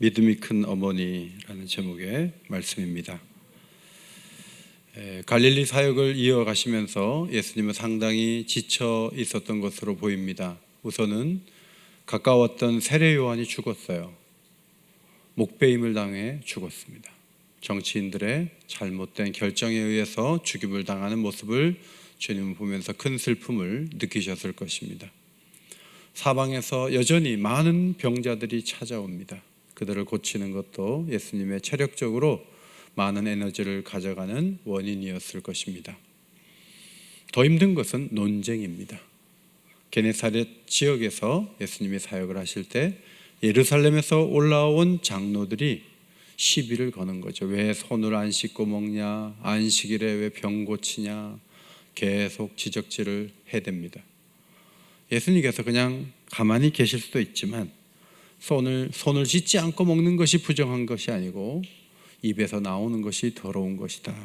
믿음이 큰 어머니라는 제목의 말씀입니다. 갈릴리 사역을 이어가시면서 예수님은 상당히 지쳐 있었던 것으로 보입니다. 우선은 가까웠던 세례 요한이 죽었어요. 목배임을 당해 죽었습니다. 정치인들의 잘못된 결정에 의해서 죽임을 당하는 모습을 주님은 보면서 큰 슬픔을 느끼셨을 것입니다. 사방에서 여전히 많은 병자들이 찾아옵니다. 그들을 고치는 것도 예수님의 체력적으로 많은 에너지를 가져가는 원인이었을 것입니다. 더 힘든 것은 논쟁입니다. 게네사렛 지역에서 예수님이 사역을 하실 때 예루살렘에서 올라온 장로들이 시비를 거는 거죠. 왜 손을 안 씻고 먹냐, 안식일에 왜 병 고치냐, 계속 지적질을 해댑니다. 예수님께서 그냥 가만히 계실 수도 있지만 손을 씻지 않고 먹는 것이 부정한 것이 아니고 입에서 나오는 것이 더러운 것이다.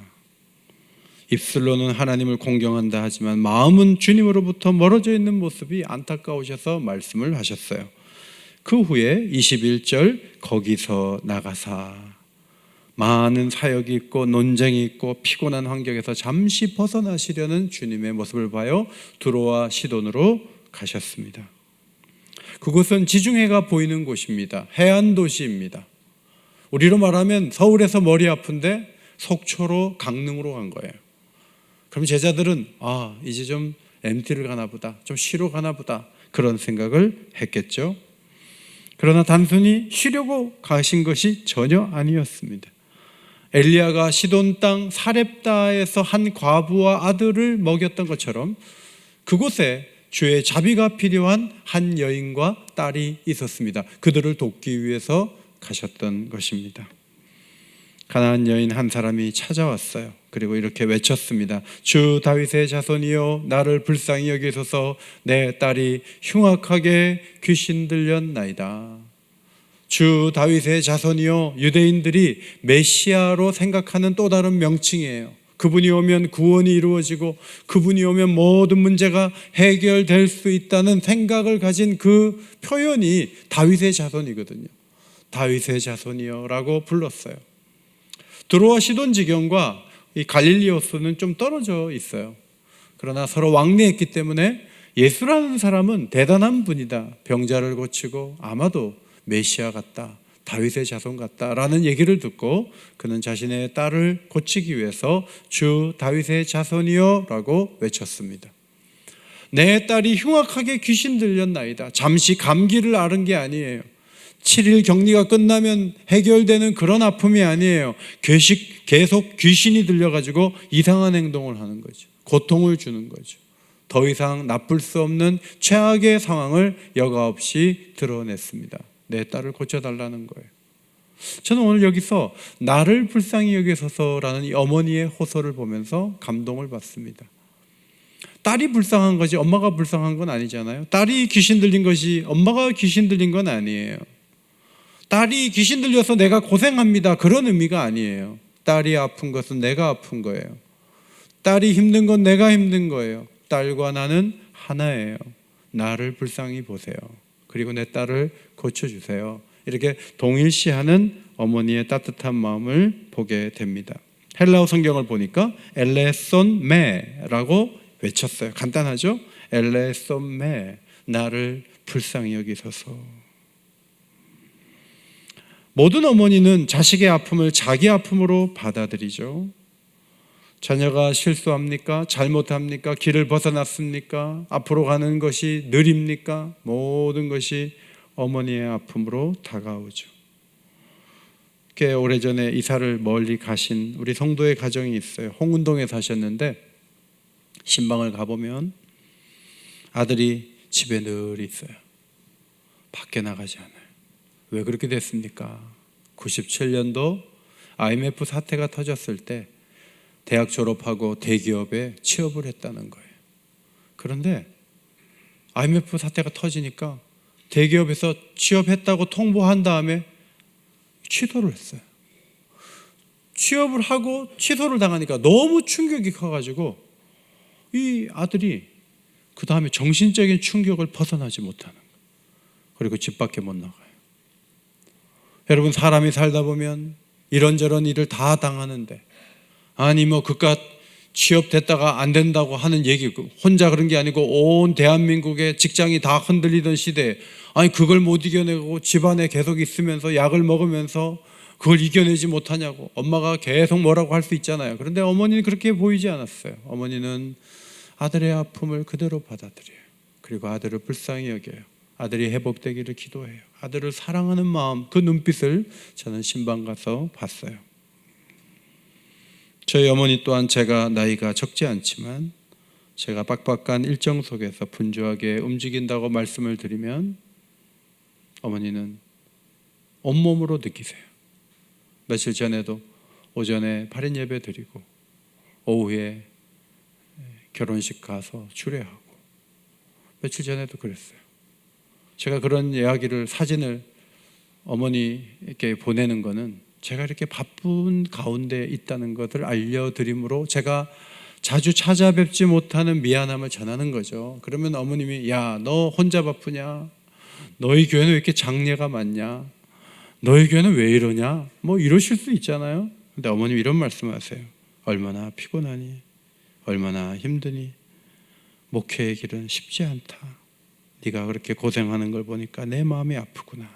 입술로는 하나님을 공경한다 하지만 마음은 주님으로부터 멀어져 있는 모습이 안타까우셔서 말씀을 하셨어요. 그 후에 21절 거기서 나가사 많은 사역이 있고 논쟁이 있고 피곤한 환경에서 잠시 벗어나시려는 주님의 모습을 봐요 두로와 시돈으로 가셨습니다. 그곳은 지중해가 보이는 곳입니다. 해안 도시입니다. 우리로 말하면 서울에서 머리 아픈데 속초로 강릉으로 간 거예요. 그럼 제자들은 이제 좀 MT를 가나 보다, 좀 쉬러 가나 보다 그런 생각을 했겠죠. 그러나 단순히 쉬려고 가신 것이 전혀 아니었습니다. 엘리야가 시돈 땅 사렙다에서 한 과부와 아들을 먹였던 것처럼 그곳에 주의 자비가 필요한 한 여인과 딸이 있었습니다. 그들을 돕기 위해서 가셨던 것입니다. 가나안 여인 한 사람이 찾아왔어요. 그리고 이렇게 외쳤습니다. 주 다윗의 자손이여 나를 불쌍히 여기소서. 내 딸이 흉악하게 귀신 들렸나이다. 주 다윗의 자손이여, 유대인들이 메시아로 생각하는 또 다른 명칭이에요. 그분이 오면 구원이 이루어지고 그분이 오면 모든 문제가 해결될 수 있다는 생각을 가진 그 표현이 다윗의 자손이거든요. 다윗의 자손이여 라고 불렀어요. 두로와 시돈 지경과 이 갈릴리호수는 좀 떨어져 있어요. 그러나 서로 왕래했기 때문에 예수라는 사람은 대단한 분이다, 병자를 고치고 아마도 메시아 같다, 다윗의 자손 같다라는 얘기를 듣고 그는 자신의 딸을 고치기 위해서 주 다윗의 자손이여 라고 외쳤습니다. 내 딸이 흉악하게 귀신 들렸나이다. 잠시 감기를 앓은 게 아니에요. 7일 격리가 끝나면 해결되는 그런 아픔이 아니에요. 계속 귀신이 들려가지고 이상한 행동을 하는 거죠. 고통을 주는 거죠. 더 이상 나쁠 수 없는 최악의 상황을 여과 없이 드러냈습니다. 내 딸을 고쳐달라는 거예요. 저는 오늘 여기서 나를 불쌍히 여기소서라는 이 어머니의 호소를 보면서 감동을 받습니다. 딸이 불쌍한 거지 엄마가 불쌍한 건 아니잖아요. 딸이 귀신 들린 것이 엄마가 귀신 들린 건 아니에요. 딸이 귀신 들려서 내가 고생합니다, 그런 의미가 아니에요. 딸이 아픈 것은 내가 아픈 거예요. 딸이 힘든 건 내가 힘든 거예요. 딸과 나는 하나예요. 나를 불쌍히 보세요. 그리고 내 딸을 고쳐주세요. 이렇게 동일시하는 어머니의 따뜻한 마음을 보게 됩니다. 헬라어 성경을 보니까 엘레손 메라고 외쳤어요. 간단하죠? 엘레손 메, 나를 불쌍히 여기소서. 모든 어머니는 자식의 아픔을 자기 아픔으로 받아들이죠. 자녀가 실수합니까? 잘못합니까? 길을 벗어났습니까? 앞으로 가는 것이 느립니까? 모든 것이 어머니의 아픔으로 다가오죠. 꽤 오래전에 이사를 멀리 가신 우리 성도의 가정이 있어요. 홍은동에 사셨는데 신방을 가보면 아들이 집에 늘 있어요. 밖에 나가지 않아요. 왜 그렇게 됐습니까? 97년도 IMF 사태가 터졌을 때 대학 졸업하고 대기업에 취업을 했다는 거예요. 그런데 IMF 사태가 터지니까 대기업에서 취업했다고 통보한 다음에 취소를 했어요. 취업을 하고 취소를 당하니까 너무 충격이 커가지고 이 아들이 그 다음에 정신적인 충격을 벗어나지 못하는 거예요. 그리고 집 밖에 못 나가요. 여러분, 사람이 살다 보면 이런저런 일을 다 당하는데, 아니 뭐 그깟 취업됐다가 안 된다고 하는 얘기, 혼자 그런 게 아니고 온 대한민국의 직장이 다 흔들리던 시대에, 아니 그걸 못 이겨내고 집안에 계속 있으면서 약을 먹으면서 그걸 이겨내지 못하냐고 엄마가 계속 뭐라고 할 수 있잖아요. 그런데 어머니는 그렇게 보이지 않았어요. 어머니는 아들의 아픔을 그대로 받아들여요. 그리고 아들을 불쌍히 여겨요. 아들이 회복되기를 기도해요. 아들을 사랑하는 마음, 그 눈빛을 저는 신방 가서 봤어요. 저희 어머니 또한 제가 나이가 적지 않지만 제가 빡빡한 일정 속에서 분주하게 움직인다고 말씀을 드리면 어머니는 온몸으로 느끼세요. 며칠 전에도 오전에 발인 예배 드리고 오후에 결혼식 가서 주례하고, 며칠 전에도 그랬어요. 제가 그런 이야기를, 사진을 어머니께 보내는 거는 제가 이렇게 바쁜 가운데 있다는 것을 알려드림으로 제가 자주 찾아뵙지 못하는 미안함을 전하는 거죠. 그러면 어머님이, 야, 너 혼자 바쁘냐? 너희 교회는 왜 이렇게 장례가 많냐? 너희 교회는 왜 이러냐? 뭐 이러실 수 있잖아요. 근데 어머님 이런 말씀하세요. 얼마나 피곤하니? 얼마나 힘드니? 목회의 길은 쉽지 않다. 네가 그렇게 고생하는 걸 보니까 내 마음이 아프구나.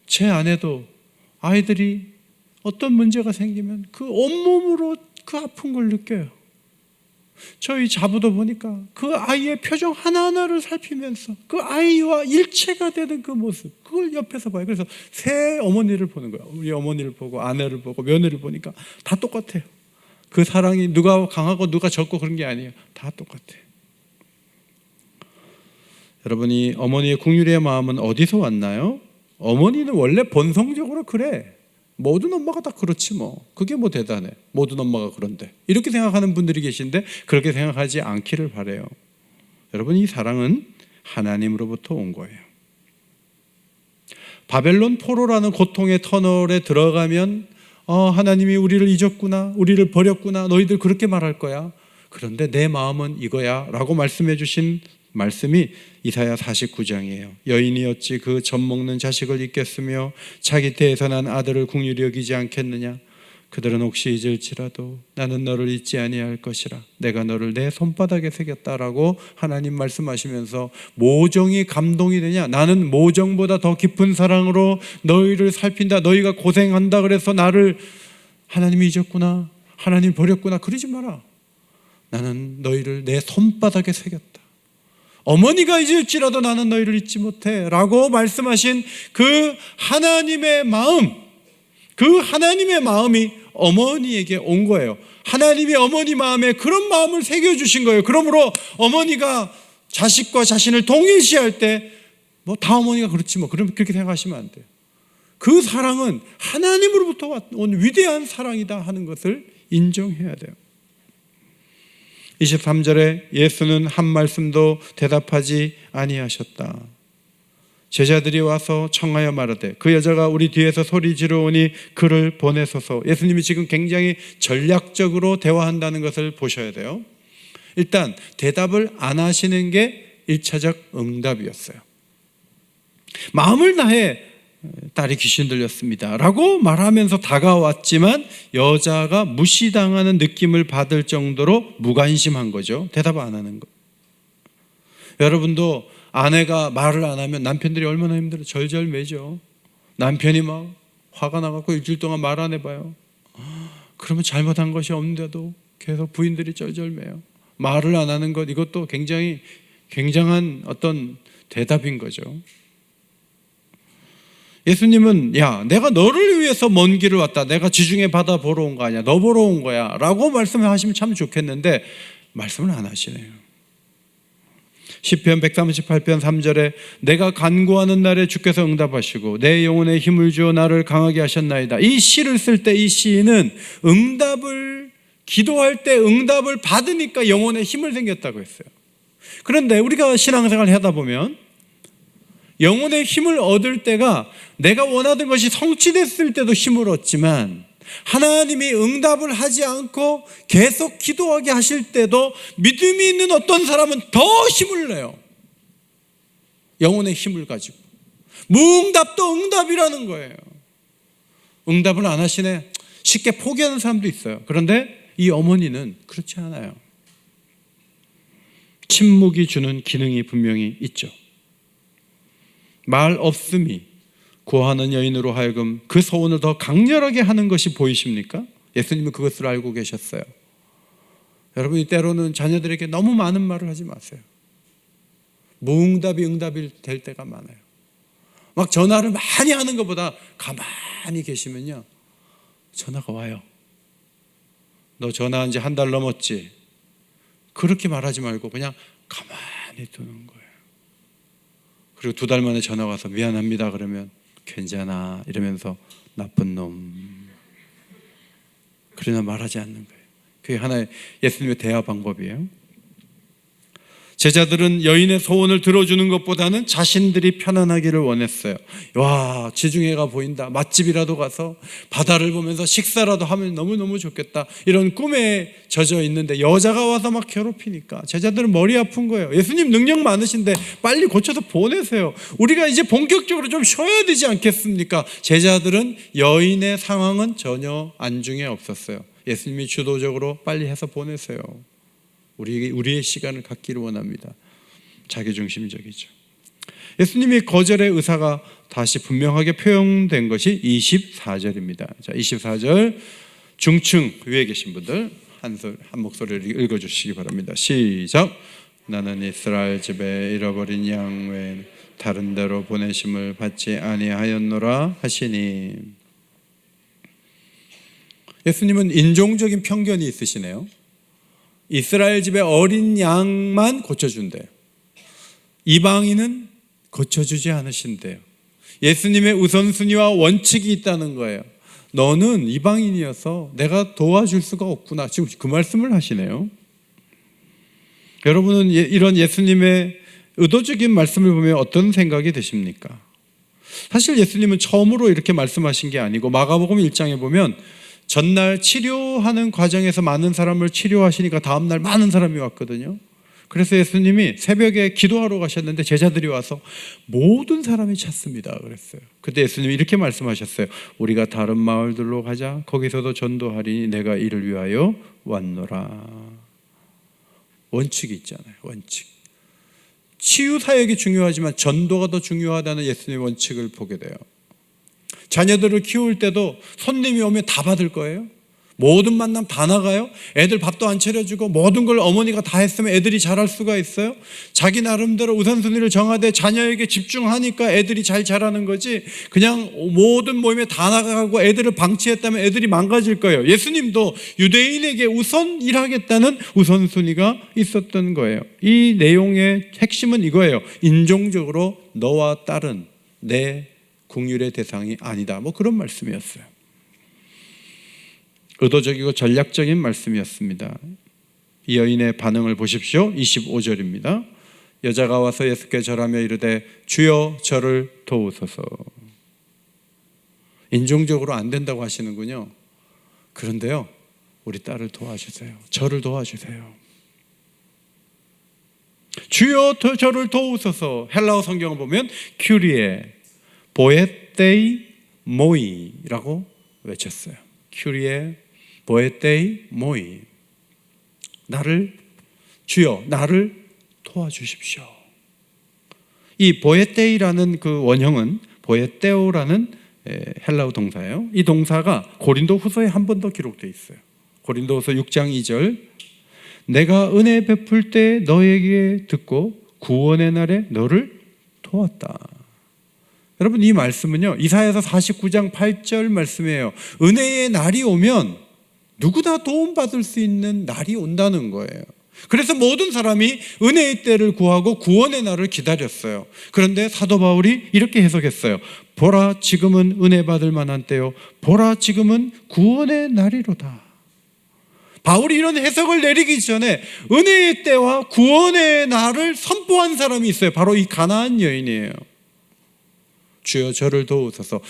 제 아내도 아이들이 어떤 문제가 생기면 그 온몸으로 그 아픈 걸 느껴요. 저희 자부도 보니까 그 아이의 표정 하나하나를 살피면서 그 아이와 일체가 되는 그 모습, 그걸 옆에서 봐요. 그래서 새 어머니를 보는 거예요. 우리 어머니를 보고 아내를 보고 며느리를 보니까 다 똑같아요. 그 사랑이 누가 강하고 누가 적고 그런 게 아니에요. 다 똑같아요. 여러분이 어머니의 긍휼의 마음은 어디서 왔나요? 어머니는 원래 본성적으로 그래. 모든 엄마가 다 그렇지 뭐. 그게 뭐 대단해. 모든 엄마가 그런데. 이렇게 생각하는 분들이 계신데 그렇게 생각하지 않기를 바라요. 여러분, 이 사랑은 하나님으로부터 온 거예요. 바벨론 포로라는 고통의 터널에 들어가면 하나님이 우리를 잊었구나, 우리를 버렸구나, 너희들 그렇게 말할 거야. 그런데 내 마음은 이거야 라고 말씀해 주신 말씀이 이사야 49장이에요. 여인이 어찌 그 젖 먹는 자식을 잊겠으며 자기 태에서 난 아들을 긍휼히 여기지 않겠느냐. 그들은 혹시 잊을지라도 나는 너를 잊지 아니할 것이라. 내가 너를 내 손바닥에 새겼다라고 하나님 말씀하시면서 모정이 감동이 되냐? 나는 모정보다 더 깊은 사랑으로 너희를 살핀다. 너희가 고생한다 그래서 나를 하나님이 잊었구나, 하나님 버렸구나, 그러지 마라. 나는 너희를 내 손바닥에 새겼다. 어머니가 잊을지라도 나는 너희를 잊지 못해 라고 말씀하신 그 하나님의 마음, 그 하나님의 마음이 어머니에게 온 거예요. 하나님이 어머니 마음에 그런 마음을 새겨주신 거예요. 그러므로 어머니가 자식과 자신을 동일시할 때 뭐 다 어머니가 그렇지 뭐 그렇게 생각하시면 안 돼요. 그 사랑은 하나님으로부터 온 위대한 사랑이다 하는 것을 인정해야 돼요. 23절에 예수는 한 말씀도 대답하지 아니하셨다. 제자들이 와서 청하여 말하되 그 여자가 우리 뒤에서 소리 지르오니 그를 보내소서. 예수님이 지금 굉장히 전략적으로 대화한다는 것을 보셔야 돼요. 일단 대답을 안 하시는 게 1차적 응답이었어요. 마음을 다해 딸이 귀신 들렸습니다 라고 말하면서 다가왔지만 여자가 무시당하는 느낌을 받을 정도로 무관심한 거죠. 대답 안 하는 거. 여러분도 아내가 말을 안 하면 남편들이 얼마나 힘들어요. 절절매죠. 남편이 막 화가 나갖고 일주일 동안 말 안 해봐요. 그러면 잘못한 것이 없는데도 계속 부인들이 절절매요. 말을 안 하는 것, 이것도 굉장히 굉장한 어떤 대답인 거죠. 예수님은 야, 내가 너를 위해서 먼 길을 왔다. 내가 지중해 바다 보러 온 거 아니야. 너 보러 온 거야 라고 말씀하시면 참 좋겠는데 말씀을 안 하시네요. 시편 138편 3절에 내가 간구하는 날에 주께서 응답하시고 내 영혼에 힘을 주어 나를 강하게 하셨나이다. 이 시를 쓸 때 이 시인은 응답을, 기도할 때 응답을 받으니까 영혼에 힘을 생겼다고 했어요. 그런데 우리가 신앙생활을 하다 보면 영혼의 힘을 얻을 때가 내가 원하던 것이 성취됐을 때도 힘을 얻지만 하나님이 응답을 하지 않고 계속 기도하게 하실 때도 믿음이 있는 어떤 사람은 더 힘을 내요. 영혼의 힘을 가지고. 무응답도 응답이라는 거예요. 응답을 안 하시네, 쉽게 포기하는 사람도 있어요. 그런데 이 어머니는 그렇지 않아요. 침묵이 주는 기능이 분명히 있죠. 말 없음이 구하는 여인으로 하여금 그 소원을 더 강렬하게 하는 것이 보이십니까? 예수님은 그것을 알고 계셨어요. 여러분이 때로는 자녀들에게 너무 많은 말을 하지 마세요. 무응답이 응답이 될 때가 많아요. 막 전화를 많이 하는 것보다 가만히 계시면요, 전화가 와요. 너 전화한 지 한 달 넘었지? 그렇게 말하지 말고 그냥 가만히 두는 거예요. 그리고 2달 만에 전화 와서 미안합니다 그러면 괜찮아 이러면서 나쁜 놈, 그러나 말하지 않는 거예요. 그게 하나의 예수님의 대화 방법이에요. 제자들은 여인의 소원을 들어주는 것보다는 자신들이 편안하기를 원했어요. 와, 지중해가 보인다, 맛집이라도 가서 바다를 보면서 식사라도 하면 너무너무 좋겠다, 이런 꿈에 젖어 있는데 여자가 와서 막 괴롭히니까 제자들은 머리 아픈 거예요. 예수님 능력 많으신데 빨리 고쳐서 보내세요. 우리가 이제 본격적으로 좀 쉬어야 되지 않겠습니까? 제자들은 여인의 상황은 전혀 안중에 없었어요. 예수님이 주도적으로 빨리 해서 보내세요. 우리의 시간을 갖기를 원합니다. 자기중심적이죠. 예수님이 거절의 의사가 다시 분명하게 표현된 것이 24절입니다. 자, 24절 중층 위에 계신 분들 한 목소리를 읽어주시기 바랍니다. 시작. 나는 이스라엘 집에 잃어버린 양 외에 다른 데로 보내심을 받지 아니하였노라 하시니. 예수님은 인종적인 편견이 있으시네요. 이스라엘 집의 어린 양만 고쳐준대요. 이방인은 고쳐주지 않으신대요. 예수님의 우선순위와 원칙이 있다는 거예요. 너는 이방인이어서 내가 도와줄 수가 없구나, 지금 그 말씀을 하시네요. 여러분은 이런 예수님의 의도적인 말씀을 보면 어떤 생각이 드십니까? 사실 예수님은 처음으로 이렇게 말씀하신 게 아니고 마가복음 1장에 보면 전날 치료하는 과정에서 많은 사람을 치료하시니까 다음날 많은 사람이 왔거든요. 그래서 예수님이 새벽에 기도하러 가셨는데 제자들이 와서 모든 사람이 찾습니다 그랬어요. 그때 예수님이 이렇게 말씀하셨어요. 우리가 다른 마을들로 가자. 거기서도 전도하리니 내가 이를 위하여 왔노라. 원칙이 있잖아요. 원칙. 치유 사역이 중요하지만 전도가 더 중요하다는 예수님의 원칙을 보게 돼요. 자녀들을 키울 때도 손님이 오면 다 받을 거예요? 모든 만남 다 나가요? 애들 밥도 안 차려주고 모든 걸 어머니가 다 했으면 애들이 잘할 수가 있어요? 자기 나름대로 우선순위를 정하되 자녀에게 집중하니까 애들이 잘 자라는 거지, 그냥 모든 모임에 다 나가고 애들을 방치했다면 애들이 망가질 거예요. 예수님도 유대인에게 우선 일하겠다는 우선순위가 있었던 거예요. 이 내용의 핵심은 이거예요. 인종적으로 너와 딸은 내 국률의 대상이 아니다, 뭐 그런 말씀이었어요. 의도적이고 전략적인 말씀이었습니다. 이 여인의 반응을 보십시오. 25절입니다. 여자가 와서 예수께 절하며 이르되 주여 저를 도우소서. 인종적으로 안 된다고 하시는군요. 그런데요, 우리 딸을 도와주세요. 저를 도와주세요. 주여 저를 도우소서. 헬라어 성경을 보면 큐리에 보에테이 모이라고 외쳤어요. 큐리에 보에테이 모이. 주여 나를 도와주십시오. 이 보에테이라는 그 원형은 보에테오라는 헬라어 동사예요. 이 동사가 고린도 후서에 한 번 더 기록되어 있어요. 고린도 후서 6장 2절 내가 은혜 베풀 때 너에게 듣고 구원의 날에 너를 도왔다. 여러분, 이 말씀은요, 이사야서 49장 8절 말씀이에요. 은혜의 날이 오면 누구나 도움받을 수 있는 날이 온다는 거예요. 그래서 모든 사람이 은혜의 때를 구하고 구원의 날을 기다렸어요. 그런데 사도 바울이 이렇게 해석했어요. 보라 지금은 은혜 받을 만한 때요, 보라 지금은 구원의 날이로다. 바울이 이런 해석을 내리기 전에 은혜의 때와 구원의 날을 선포한 사람이 있어요. 바로 이 가나안 여인이에요. 주여 저를 도우소서.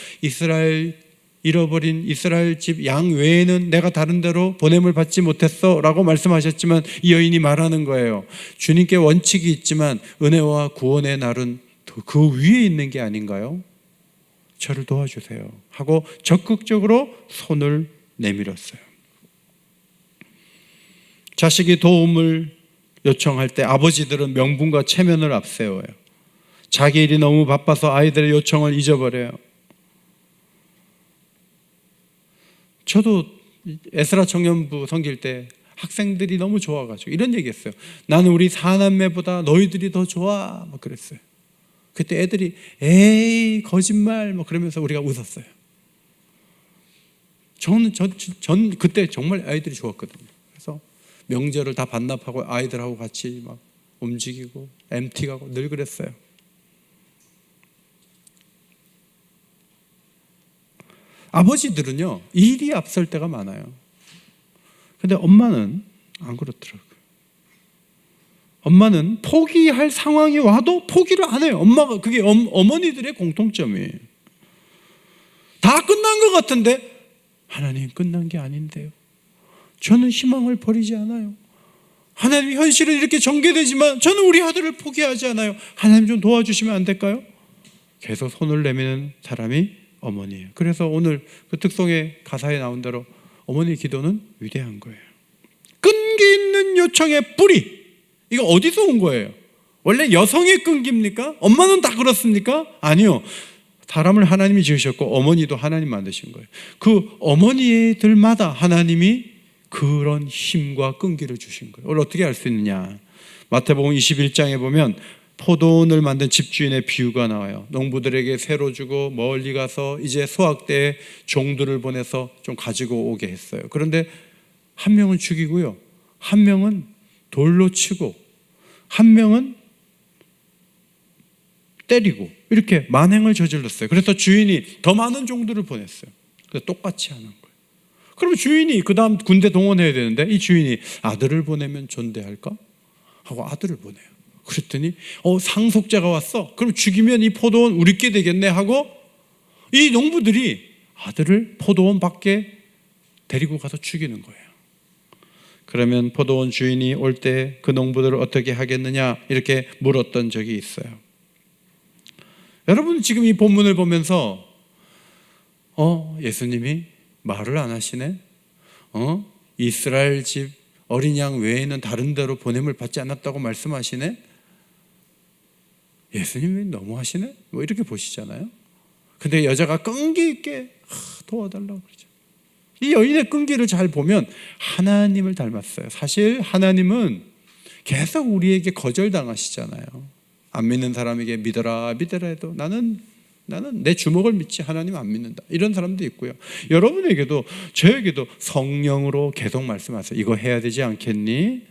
잃어버린 이스라엘 집 양 외에는 내가 다른 데로 보냄을 받지 못했어 라고 말씀하셨지만 이 여인이 말하는 거예요. 주님께 원칙이 있지만 은혜와 구원의 날은 그 위에 있는 게 아닌가요? 저를 도와주세요 하고 적극적으로 손을 내밀었어요. 자식이 도움을 요청할 때 아버지들은 명분과 체면을 앞세워요. 자기 일이 너무 바빠서 아이들의 요청을 잊어버려요. 저도 에스라 청년부 섬길 때 학생들이 너무 좋아가지고 이런 얘기했어요. 나는 우리 사남매보다 너희들이 더 좋아, 막 그랬어요. 그때 애들이 에이 거짓말 막 그러면서 우리가 웃었어요. 전 그때 정말 아이들이 좋았거든요. 그래서 명절을 다 반납하고 아이들하고 같이 막 움직이고 MT 가고 늘 그랬어요. 아버지들은요 일이 앞설 때가 많아요. 근데 엄마는 안 그렇더라고요. 엄마는 포기할 상황이 와도 포기를 안 해요. 엄마가 그게 어머니들의 공통점이에요. 다 끝난 것 같은데 하나님 끝난 게 아닌데요. 저는 희망을 버리지 않아요. 하나님 현실은 이렇게 전개되지만 저는 우리 아들을 포기하지 않아요. 하나님 좀 도와주시면 안 될까요? 계속 손을 내미는 사람이 어머니예요. 그래서 오늘 그 특송의 가사에 나온 대로 어머니의 기도는 위대한 거예요. 끈기 있는 요청의 뿌리, 이거 어디서 온 거예요? 원래 여성의 끈기입니까? 엄마는 다 그렇습니까? 아니요. 사람을 하나님이 지으셨고 어머니도 하나님 만드신 거예요. 그 어머니들마다 하나님이 그런 힘과 끈기를 주신 거예요. 오늘 어떻게 알 수 있느냐? 마태복음 21장에 보면 포도원을 만든 집주인의 비유가 나와요. 농부들에게 새로 주고 멀리 가서 이제 수확 때에 종들을 보내서 좀 가지고 오게 했어요. 그런데 한 명은 죽이고요, 한 명은 돌로 치고, 한 명은 때리고, 이렇게 만행을 저질렀어요. 그래서 주인이 더 많은 종들을 보냈어요. 그래서 똑같이 하는 거예요. 그러면 주인이 그 다음 군대 동원해야 되는데 이 주인이 아들을 보내면 존대할까? 하고 아들을 보내요. 그랬더니 상속자가 왔어. 그럼 죽이면 이 포도원 우리께 되겠네 하고 이 농부들이 아들을 포도원 밖에 데리고 가서 죽이는 거예요. 그러면 포도원 주인이 올 때 그 농부들을 어떻게 하겠느냐 이렇게 물었던 적이 있어요. 여러분 지금 이 본문을 보면서 예수님이 말을 안 하시네? 이스라엘 집 어린 양 외에는 다른 데로 보냄을 받지 않았다고 말씀하시네? 예수님이 너무하시네? 뭐 이렇게 보시잖아요. 근데 여자가 끈기 있게 도와달라고 그러죠. 이 여인의 끈기를 잘 보면 하나님을 닮았어요. 사실 하나님은 계속 우리에게 거절당하시잖아요. 안 믿는 사람에게 믿어라 해도 나는 내 주먹을 믿지 하나님 안 믿는다, 이런 사람도 있고요. 여러분에게도 저에게도 성령으로 계속 말씀하세요. 이거 해야 되지 않겠니?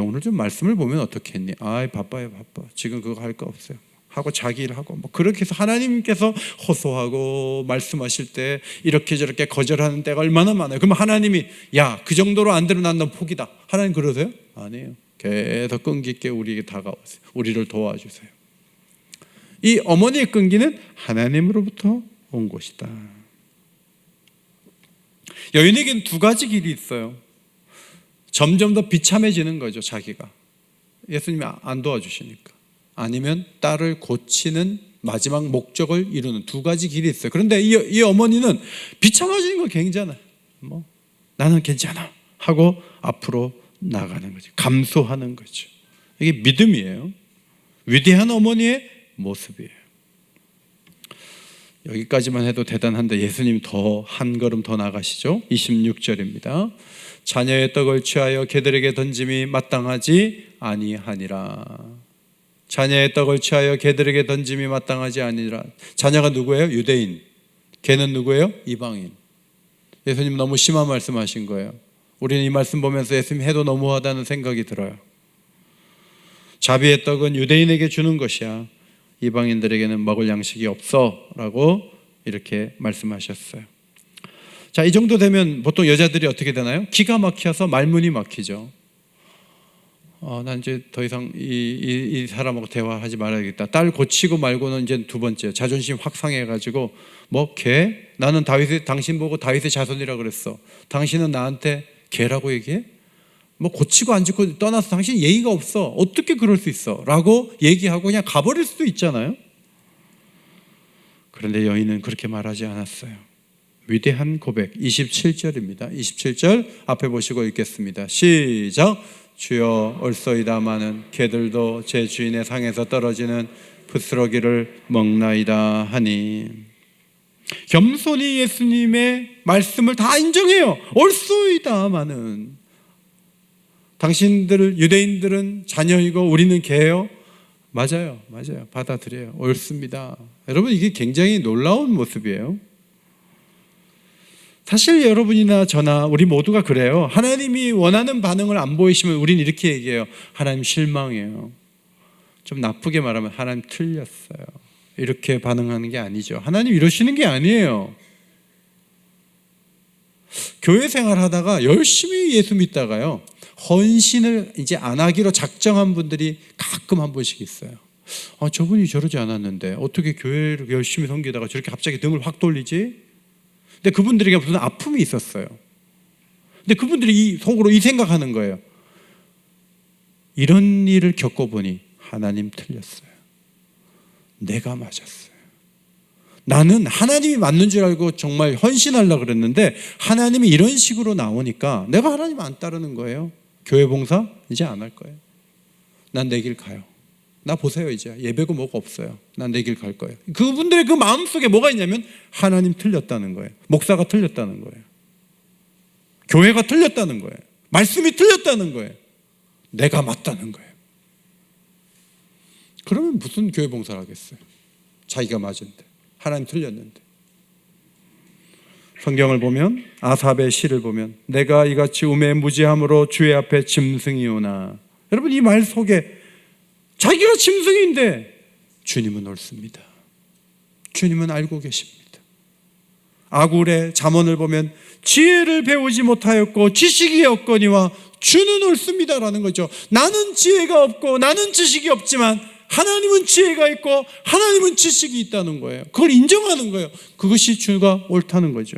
오늘 좀 말씀을 보면 어떻겠니? 바빠요 바빠, 지금 그거 할 거 없어요 하고 자기 일하고 뭐 그렇게 해서 하나님께서 호소하고 말씀하실 때 이렇게 저렇게 거절하는 때가 얼마나 많아요. 그럼 하나님이 야 그 정도로 안 되면 난 너 포기다, 하나님 그러세요? 아니에요. 계속 끈기 있게 우리에게 다가오세요. 우리를 도와주세요. 이 어머니의 끈기는 하나님으로부터 온 것이다. 여인에게는 두 가지 길이 있어요. 점점 더 비참해지는 거죠, 자기가. 예수님이 안 도와주시니까. 아니면 딸을 고치는 마지막 목적을 이루는 두 가지 길이 있어요. 그런데 이 어머니는 비참해지는 거 괜찮아, 나는 괜찮아 하고 앞으로 나가는 거죠. 감수하는 거죠. 이게 믿음이에요. 위대한 어머니의 모습이에요. 여기까지만 해도 대단한데 예수님 더 한 걸음 더 나가시죠. 26절입니다. 자녀의 떡을 취하여 개들에게 던짐이 마땅하지 아니하니라. 자녀의 떡을 취하여 개들에게 던짐이 마땅하지 아니라. 자녀가 누구예요? 유대인. 개는 누구예요? 이방인. 예수님 너무 심한 말씀하신 거예요. 우리는 이 말씀 보면서 예수님 해도 너무하다는 생각이 들어요. 자비의 떡은 유대인에게 주는 것이야, 이방인들에게는 먹을 양식이 없어 라고 이렇게 말씀하셨어요. 자, 이 정도 되면 보통 여자들이 어떻게 되나요? 기가 막혀서 말문이 막히죠. 난 이제 더 이상 이 사람하고 대화하지 말아야겠다. 딸 고치고 말고는 이제 두 번째, 자존심 확 상해가지고 나는 당신 보고 다윗의 자손이라 그랬어. 당신은 나한테 개라고 얘기해? 고치고 안 짓고 떠나서 당신 예의가 없어, 어떻게 그럴 수 있어? 라고 얘기하고 그냥 가버릴 수도 있잖아요. 그런데 여인은 그렇게 말하지 않았어요. 위대한 고백 27절입니다. 27절 앞에 보시고 읽겠습니다. 시작. 주여 올소이다마는 개들도 제 주인의 상에서 떨어지는 부스러기를 먹나이다 하니, 겸손히 예수님의 말씀을 다 인정해요. 올소이다마는, 당신들 유대인들은 자녀이고 우리는 개예요. 맞아요, 맞아요. 받아들여요. 옳습니다. 여러분, 이게 굉장히 놀라운 모습이에요. 사실 여러분이나 저나 우리 모두가 그래요. 하나님이 원하는 반응을 안 보이시면 우린 이렇게 얘기해요. 하나님 실망해요. 좀 나쁘게 말하면 하나님 틀렸어요. 이렇게 반응하는 게 아니죠. 하나님 이러시는 게 아니에요. 교회 생활하다가 열심히 예수 믿다가요, 헌신을 이제 안 하기로 작정한 분들이 가끔 한 번씩 있어요. 저분이 저러지 않았는데 어떻게 교회를 열심히 섬기다가 저렇게 갑자기 등을 확 돌리지? 근데 그분들에게 무슨 아픔이 있었어요. 근데 그분들이 속으로 이 생각하는 거예요. 이런 일을 겪어보니 하나님 틀렸어요. 내가 맞았어요. 나는 하나님이 맞는 줄 알고 정말 헌신하려고 그랬는데 하나님이 이런 식으로 나오니까 내가 하나님 안 따르는 거예요. 교회 봉사 이제 안 할 거예요. 난 내 길 가요. 나 보세요, 이제 예배고 뭐가 없어요. 난 내 길 갈 거예요. 그분들의 그 마음속에 뭐가 있냐면 하나님 틀렸다는 거예요. 목사가 틀렸다는 거예요. 교회가 틀렸다는 거예요. 말씀이 틀렸다는 거예요. 내가 맞다는 거예요. 그러면 무슨 교회 봉사를 하겠어요? 자기가 맞은데, 하나님 틀렸는데. 성경을 보면, 아삽의 시를 보면, 내가 이같이 우매무지함으로 주의 앞에 짐승이오나. 여러분, 이 말 속에 자기가 짐승인데 주님은 옳습니다. 주님은 알고 계십니다. 아굴의 잠언을 보면 지혜를 배우지 못하였고 지식이 없거니와 주는 옳습니다라는 거죠. 나는 지혜가 없고 나는 지식이 없지만 하나님은 지혜가 있고 하나님은 지식이 있다는 거예요. 그걸 인정하는 거예요. 그것이 주가 옳다는 거죠.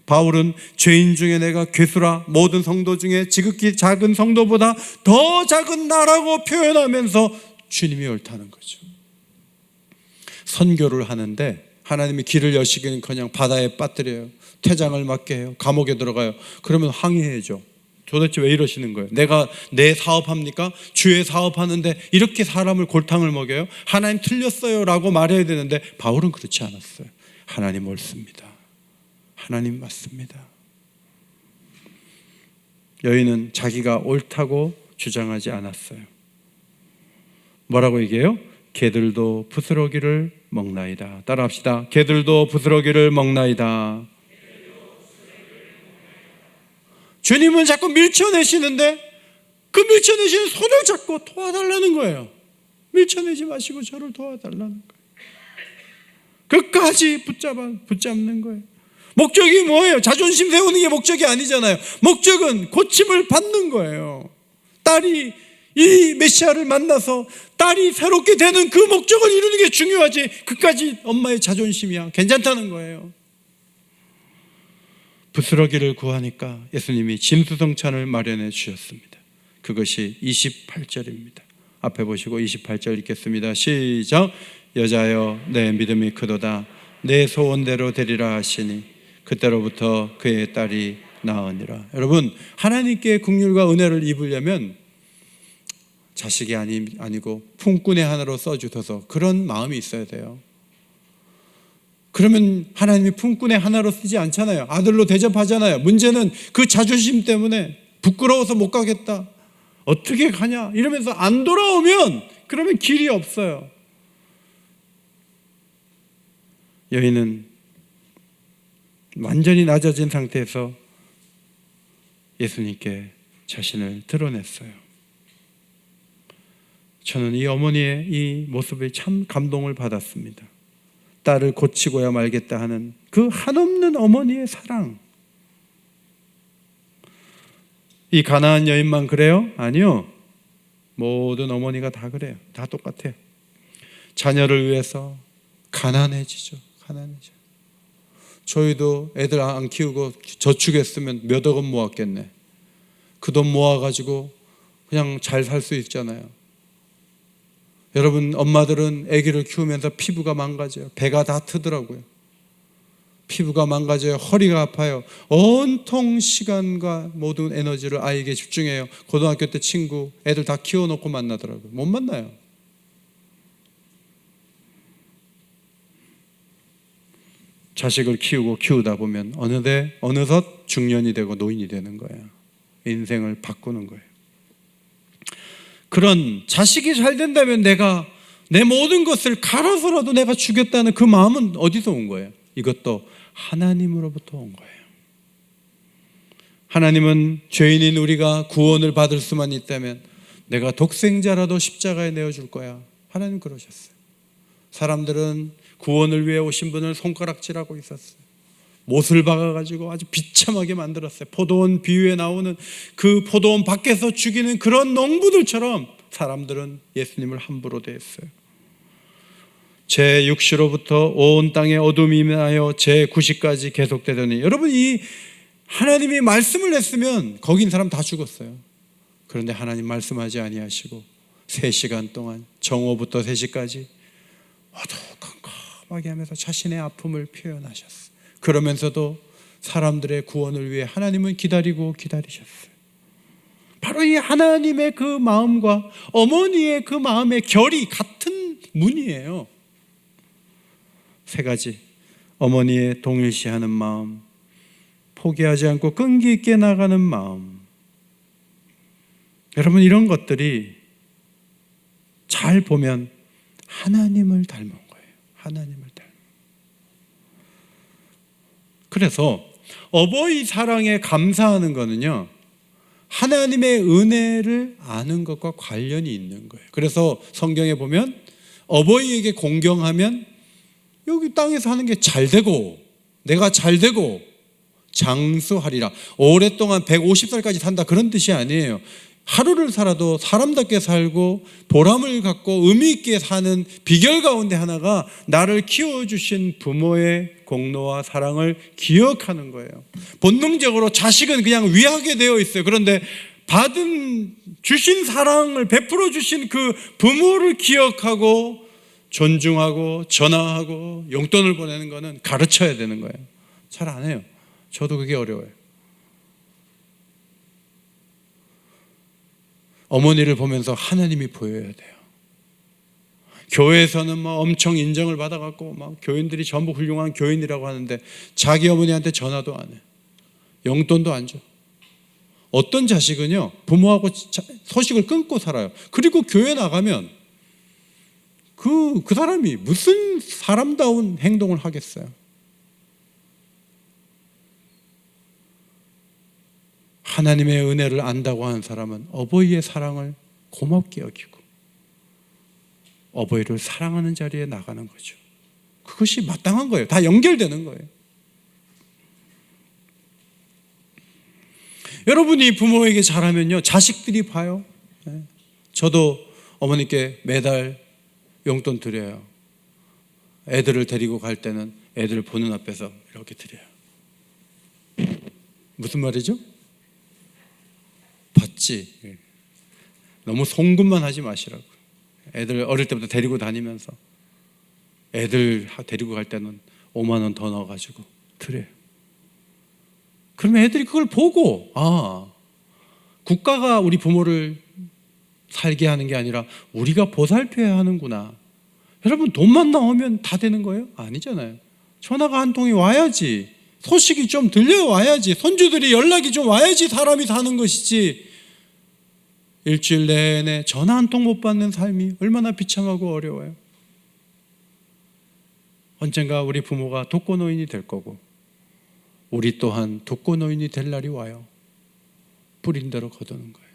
바울은 죄인 중에 내가 괴수라, 모든 성도 중에 지극히 작은 성도보다 더 작은 나라고 표현하면서 주님이 옳다는 거죠. 선교를 하는데 하나님이 길을 여시기는커녕 바다에 빠뜨려요. 퇴장을 맞게 해요. 감옥에 들어가요. 그러면 항의해야죠. 도대체 왜 이러시는 거예요? 내가 내 사업합니까? 주의 사업하는데 이렇게 사람을 골탕을 먹여요? 하나님 틀렸어요 라고 말해야 되는데 바울은 그렇지 않았어요. 하나님 옳습니다. 하나님 맞습니다. 여인은 자기가 옳다고 주장하지 않았어요. 뭐라고 얘기해요? 개들도 부스러기를 먹나이다. 따라합시다. 개들도 부스러기를 먹나이다. 주님은 자꾸 밀쳐내시는데 그 밀쳐내시는 손을 잡고 도와달라는 거예요. 밀쳐내지 마시고 저를 도와달라는 거예요. 끝까지 붙잡는 거예요. 목적이 뭐예요? 자존심 세우는 게 목적이 아니잖아요. 목적은 고침을 받는 거예요. 딸이 이 메시아를 만나서 딸이 새롭게 되는 그 목적을 이루는 게 중요하지, 그까지 엄마의 자존심이야 괜찮다는 거예요. 부스러기를 구하니까 예수님이 짐수성찬을 마련해 주셨습니다. 그것이 28절입니다. 앞에 보시고 28절 읽겠습니다. 시작. 여자여 내 믿음이 크도다. 내 소원대로 되리라 하시니 그때로부터 그의 딸이 나으니라. 여러분, 하나님께 긍휼과 은혜를 입으려면 자식이 아니고 품꾼의 하나로 써주셔서 그런 마음이 있어야 돼요. 그러면 하나님이 품꾼의 하나로 쓰지 않잖아요. 아들로 대접하잖아요. 문제는 그 자존심 때문에 부끄러워서 못 가겠다, 어떻게 가냐 이러면서 안 돌아오면 그러면 길이 없어요. 여인은 완전히 낮아진 상태에서 예수님께 자신을 드러냈어요. 저는 이 어머니의 이 모습에 참 감동을 받았습니다. 딸을 고치고야 말겠다 하는 그 한없는 어머니의 사랑. 이 가나안 여인만 그래요? 아니요. 모든 어머니가 다 그래요. 다 똑같아요. 자녀를 위해서 가난해지죠. 저희도 애들 안 키우고 저축했으면 몇 억은 모았겠네. 그 돈 모아가지고 그냥 잘 살 수 있잖아요. 여러분, 엄마들은 아기를 키우면서 피부가 망가져요. 배가 다 트더라고요. 피부가 망가져요. 허리가 아파요. 온통 시간과 모든 에너지를 아이에게 집중해요. 고등학교 때 친구 애들 다 키워놓고 만나더라고요. 못 만나요. 자식을 키우다 보면 어느덧 중년이 되고 노인이 되는 거예요. 인생을 바꾸는 거예요. 그런 자식이 잘 된다면 내가 내 모든 것을 갈아서라도 내가 주겠다는 그 마음은 어디서 온 거예요? 이것도 하나님으로부터 온 거예요. 하나님은 죄인인 우리가 구원을 받을 수만 있다면 내가 독생자라도 십자가에 내어줄 거야. 하나님 그러셨어요. 사람들은 구원을 위해 오신 분을 손가락질하고 있었어요. 못을 박아가지고 아주 비참하게 만들었어요. 포도원 비유에 나오는 그 포도원 밖에서 죽이는 그런 농부들처럼 사람들은 예수님을 함부로 대했어요. 제6시로부터 온 땅에 어둠이 임하여 제9시까지 계속되더니, 여러분, 이 하나님이 말씀을 했으면 거기 있는 사람 다 죽었어요. 그런데 하나님 말씀하지 아니하시고 3시간 동안 정오부터 3시까지 어두컴컴하게 하면서 자신의 아픔을 표현하셨어요. 그러면서도 사람들의 구원을 위해 하나님은 기다리셨어요. 바로 이 하나님의 그 마음과 어머니의 그 마음의 결이 같은 문이에요. 3가지. 어머니의 동일시하는 마음, 포기하지 않고 끈기 있게 나가는 마음. 여러분, 이런 것들이 잘 보면 하나님을 닮은 거예요. 하나님을 닮은. 그래서 어버이 사랑에 감사하는 거는요, 하나님의 은혜를 아는 것과 관련이 있는 거예요. 그래서 성경에 보면 어버이에게 공경하면 여기 땅에서 하는 게 잘 되고 내가 잘 되고 장수하리라. 오랫동안 150살까지 산다, 그런 뜻이 아니에요. 하루를 살아도 사람답게 살고 보람을 갖고 의미 있게 사는 비결 가운데 하나가 나를 키워주신 부모의 공로와 사랑을 기억하는 거예요. 본능적으로 자식은 그냥 위하게 되어 있어요. 그런데 주신 사랑을 베풀어 주신 그 부모를 기억하고 존중하고 전화하고 용돈을 보내는 거는 가르쳐야 되는 거예요. 잘 안 해요. 저도 그게 어려워요. 어머니를 보면서 하나님이 보여야 돼요. 교회에서는 막 엄청 인정을 받아갖고 막 교인들이 전부 훌륭한 교인이라고 하는데 자기 어머니한테 전화도 안 해. 용돈도 안 줘. 어떤 자식은요, 부모하고 소식을 끊고 살아요. 그리고 교회 나가면 그 사람이 무슨 사람다운 행동을 하겠어요? 하나님의 은혜를 안다고 하는 사람은 어버이의 사랑을 고맙게 여기고 어버이를 사랑하는 자리에 나가는 거죠. 그것이 마땅한 거예요. 다 연결되는 거예요. 여러분이 부모에게 잘하면요, 자식들이 봐요. 저도 어머니께 매달 용돈 드려요. 애들을 데리고 갈 때는 애들 보는 앞에서 이렇게 드려요. 무슨 말이죠? 봤지? 너무 송금만 하지 마시라고. 애들 어릴 때부터 데리고 다니면서 애들 데리고 갈 때는 5만 원 더 넣어가지고 드려요. 그러면 애들이 그걸 보고, 아, 국가가 우리 부모를 살게 하는 게 아니라 우리가 보살펴야 하는구나. 여러분, 돈만 나오면 다 되는 거예요? 아니잖아요. 전화가 한 통이 와야지, 소식이 좀 들려와야지, 손주들이 연락이 좀 와야지 사람이 사는 것이지, 일주일 내내 전화 한 통 못 받는 삶이 얼마나 비참하고 어려워요. 언젠가 우리 부모가 독거노인이 될 거고 우리 또한 독거노인이 될 날이 와요. 뿌린 대로 거두는 거예요.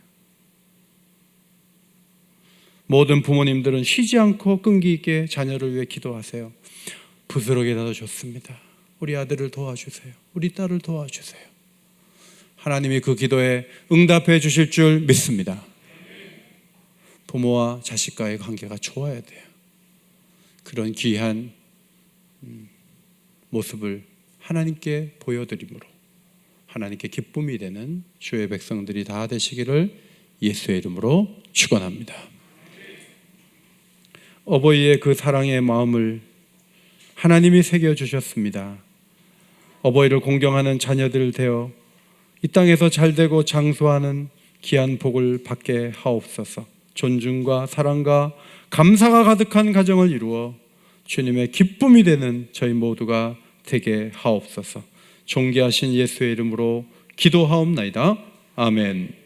모든 부모님들은 쉬지 않고 끈기 있게 자녀를 위해 기도하세요. 부스러기라도 좋습니다. 우리 아들을 도와주세요. 우리 딸을 도와주세요. 하나님이 그 기도에 응답해 주실 줄 믿습니다. 부모와 자식과의 관계가 좋아야 돼요. 그런 귀한 모습을 하나님께 보여드림으로 하나님께 기쁨이 되는 주의 백성들이 다 되시기를 예수의 이름으로 축원합니다. 어버이의 그 사랑의 마음을 하나님이 새겨주셨습니다. 어버이를 공경하는 자녀들 되어 이 땅에서 잘되고 장수하는 귀한 복을 받게 하옵소서. 존중과 사랑과 감사가 가득한 가정을 이루어 주님의 기쁨이 되는 저희 모두가 되게 하옵소서. 존귀하신 예수의 이름으로 기도하옵나이다. 아멘.